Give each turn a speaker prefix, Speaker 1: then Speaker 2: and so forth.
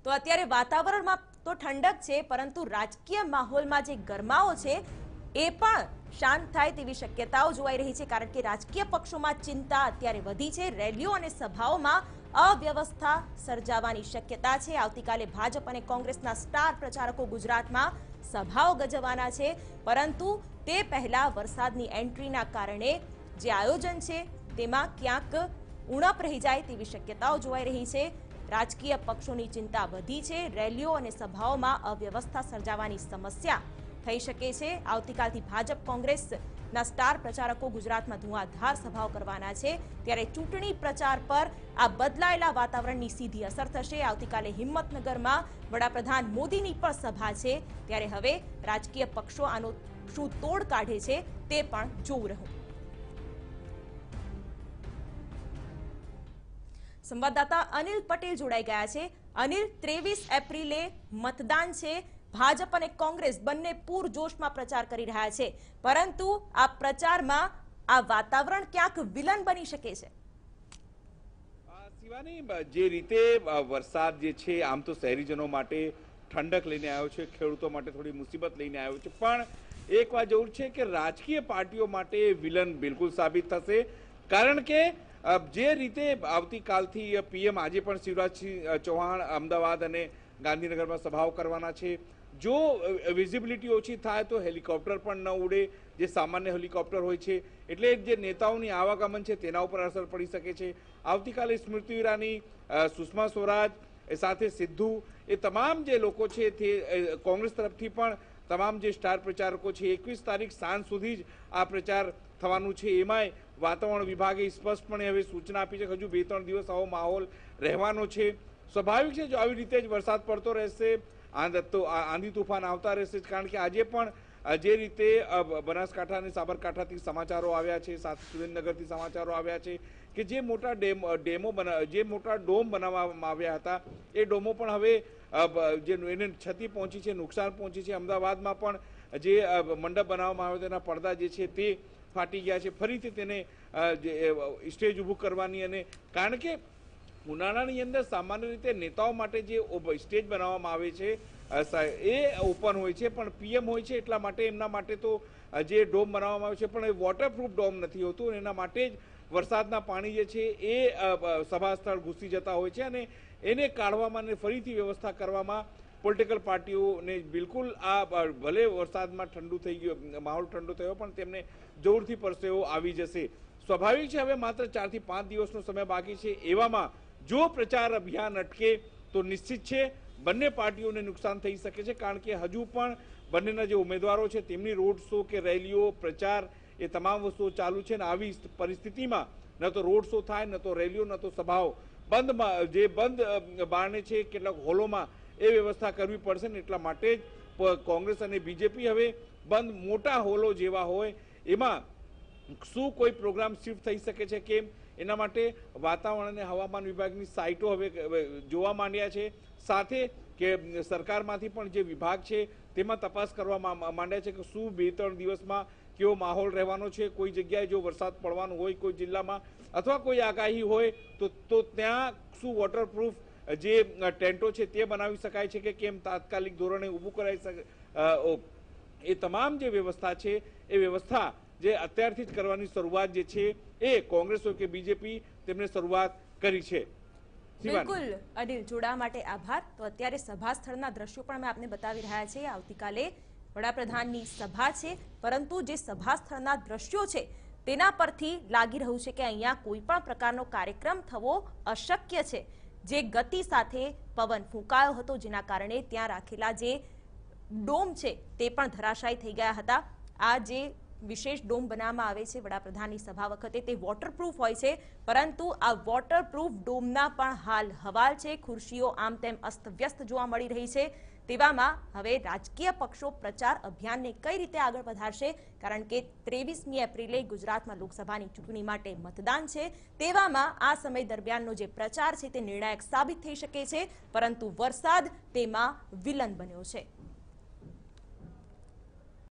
Speaker 1: તો અત્યારે વાતાવરણમાં તો ઠંડક છે, પરંતુ રાજકીય માહોલમાં જે ગરમાવો છે એ પણ શાંત થાય તેવી શક્યતાઓ જોવાઈ રહી છે, કારણ કે રાજકીય પક્ષોમાં ચિંતા અત્યારે વધી છે। રેલીઓ અને સભાઓમાં અવ્યવસ્થા સર્જાવાની શક્યતા છે। આવતીકાલે ભાજપ અને કોંગ્રેસના સ્ટાર પ્રચારકો ગુજરાતમાં સભાઓ ગજવવાના છે, પરંતુ તે પહેલા વરસાદની એન્ટ્રીના કારણે જે આયોજન છે તેમાં ક્યાંક ઉણપ રહી જાય તેવી શક્યતાઓ જોવાઈ રહી છે। રાજકીય પક્ષોની ચિંતા વધી છે। રેલીઓ અને સભાઓમાં અવ્યવસ્થા સર્જાવાની સમસ્યા થઈ શકે છે। આવતીકાલથી ભાજપ કોંગ્રેસના સ્ટાર પ્રચારકો ગુજરાતમાં ધુઆધાર સભાઓ કરવાના છે, ત્યારે ચૂંટણી પ્રચાર પર આ બદલાયેલા વાતાવરણની સીધી અસર થશે। આવતીકાલે હિંમતનગરમાં વડાપ્રધાન મોદીની પણ સભા છે, ત્યારે હવે રાજકીય પક્ષો આનો શું તોડ કાઢે છે તે પણ જોવું રહ્યું। સંવાદદાતા અનિલ પટેલ જોડાઈ ગયા છે। અનિલ, 23 એપ્રિલે મતદાન છે। ભાજપ અને કોંગ્રેસ બંને પૂરજોશમાં પ્રચાર કરી રહ્યા છે, પરંતુ આ પ્રચારમાં આ વાતાવરણ ક્યાંક વિલન બની શકે છે।
Speaker 2: શિવાની, જે રીતે વરસાદ જે છે આમ તો શહેરીજનો માટે ઠંડક લઈને આવ્યો છે, ખેડૂતો માટે થોડી મુસીબત લઈને આવ્યો છે, પણ એક વાત જરૂર છે કે રાજકીય પાર્ટીઓ માટે વિલન બિલકુલ સાબિત થશે, કારણ કે જે રીતે આવતીકાલથી પીએમ આજે પણ શિવરાજસિંહ ચૌહાણ અમદાવાદ અને ગાંધીનગરમાં સભાઓ કરવાના છે। જો વિઝિબિલિટી ઓછી થાય તો હેલિકોપ્ટર પણ ન ઉડે, જે સામાન્ય હેલિકોપ્ટર હોય છે, એટલે જે નેતાઓની આવાગમન છે તેના ઉપર અસર પડી શકે છે। આવતીકાલે સ્મૃતિ ઈરાની, સુષ્મા સ્વરાજ સાથે સિદ્ધુ, એ તમામ જે લોકો છે તે કોંગ્રેસ તરફથી પણ તમામ જે સ્ટાર પ્રચારકો છે 21 તારીખ સાંજ સુધી જ આ પ્રચાર થવાનું છે। એમાંય વાતાવરણ વિભાગે સ્પષ્ટપણે હવે સૂચના આપી છે કે હજુ 2-3 દિવસ આવો માહોલ રહેવાનો છે। સ્વાભાવિક છે, જો આવી રીતે જ વરસાદ પડતો રહેશે, આંધી તૂફાન આવતા રહેશે, કારણ કે આજે પણ જે રીતે બનાસકાંઠા અને સાબરકાંઠાથી સમાચારો આવ્યા છે, સાથે સુરેન્દ્રનગરથી સમાચારો આવ્યા છે કે જે મોટા ડોમ બનાવવામાં આવ્યા હતા એ ડોમો પણ હવે એને ક્ષતિ પહોંચી છે, નુકસાન પહોંચી છે। અમદાવાદમાં પણ જે મંડપ બનાવવામાં આવ્યો તેના પડદા જે છે તે ફાટી ગયા છે, ફરીથી તેને સ્ટેજ ઊભું કરવાની, અને કારણ કે ઉનાળાની અંદર સામાન્ય રીતે નેતાઓ માટે જે સ્ટેજ બનાવવામાં આવે છે એ ઓપન હોય છે, પણ પીએમ હોય છે એટલા માટે એમના માટે તો જે ડોમ બનાવવામાં આવે છે પણ એ વોટરપ્રૂફ ડોમ નથી હોતું, એના માટે જ વરસાદના પાણી જે છે એ સભા સ્થળ ઘૂસી જતા હોય છે, અને એને કાઢવામાં અને ફરીથી વ્યવસ્થા કરવામાં પોલિટિકલ પાર્ટીઓને બિલકુલ ભલે વરસાદમાં ઠંડુ થઈ ગયો, માહોલ ઠંડો થયો, પણ તેમને જોરથી પરસેવો આવી જશે। સ્વાભાવિક છે, હવે માત્ર 4 થી 5 દિવસનો સમય બાકી છે, એવામાં જો પ્રચાર અભિયાન અટકે તો નિશ્ચિત છે બંને પાર્ટીઓને નુકસાન થઈ શકે છે, કારણ કે હજુ પણ બંનેના જે ઉમેદવારો છે તેમની રોડ શો કે રેલીઓ, પ્રચાર, એ તમામ વસ્તુઓ ચાલુ છે, અને આવી પરિસ્થિતિમાં ન તો રોડ શો થાય, ન તો રેલીઓ, ન તો સભાઓ, બંધ બારણે છે કેટલાક હોલોમાં એ વ્યવસ્થા કરવી પડશે ને, એટલા માટે જ કોંગ્રેસ અને બીજેપી હવે બંધ મોટા હોલો જેવા હોય એમાં શું કોઈ પ્રોગ્રામ શિફ્ટ થઈ શકે છે કેમ, એના માટે વાતાવરણ અને હવામાન વિભાગની સાઇટો હવે જોવા માંડ્યા છે, સાથે કે સરકારમાંથી પણ જે વિભાગ છે તેમાં તપાસ કરવા માંડ્યા છે કે શું 2-3 દિવસમાં કેવો માહોલ રહેવાનો છે। કોઈ જગ્યાએ જો વરસાદ પડવાનો હોય કોઈ જિલ્લામાં, અથવા કોઈ આગાહી હોય તો ત્યાં શું વોટરપ્રૂફ જે ટેન્ટો છે તે બનાવી શકાય છે કે કેમ, તાત્કાલિક ધોરણે ઊભું કરાવી શકે, એ તમામ જે વ્યવસ્થા છે એ વ્યવસ્થા જે અત્યારથી જ કરવાની શરૂઆત જે છે એ કોંગ્રેસ હોય કે બીજેપી તેમણે શરૂઆત કરી છે।
Speaker 1: બિલકુલ અનિલ, જોડાવા માટે આભાર। તો અત્યારે સભા સ્થળના દ્રશ્યો પણ અમે આપને બતાવી રહ્યા છીએ। આવતીકાલે વડાપ્રધાનની સભા છે, પરંતુ જે સભા સ્થળના દ્રશ્યો છે તેના પરથી લાગી રહ્યું છે કે અહીંયા કોઈ પણ પ્રકારનો કાર્યક્રમ થવો અશક્ય છે। જે ગતિ સાથે પવન ફૂંકાયો હતો, જેના કારણે ત્યાં રાખેલા જે ડોમ છે તે પણ ધરાશાયી થઈ ગયા હતા। આ જે વિશેષ ડોમ બનાવવામાં આવે છે વડાપ્રધાનની સભા વખતે તે વોટરપ્રૂફ હોય છે, પરંતુ આ વોટરપ્રૂફ ડોમના પણ હાલ હવાલ છે। ખુરશીઓ આમ તેમ અસ્તવ્યસ્ત જોવા મળી રહી છે। તેવામાં હવે રાજકીય પક્ષો પ્રચાર અભિયાનને કઈ રીતે આગળ વધારશે, કારણ કે 23મી એપ્રિલે ગુજરાતમાં લોકસભાની ચૂંટણી માટે મતદાન છે। તેવામાં આ સમય દરમિયાનનો જે પ્રચાર છે તે નિર્ણાયક સાબિત થઈ શકે છે, પરંતુ વરસાદ તેમાં વિલન બન્યો છે।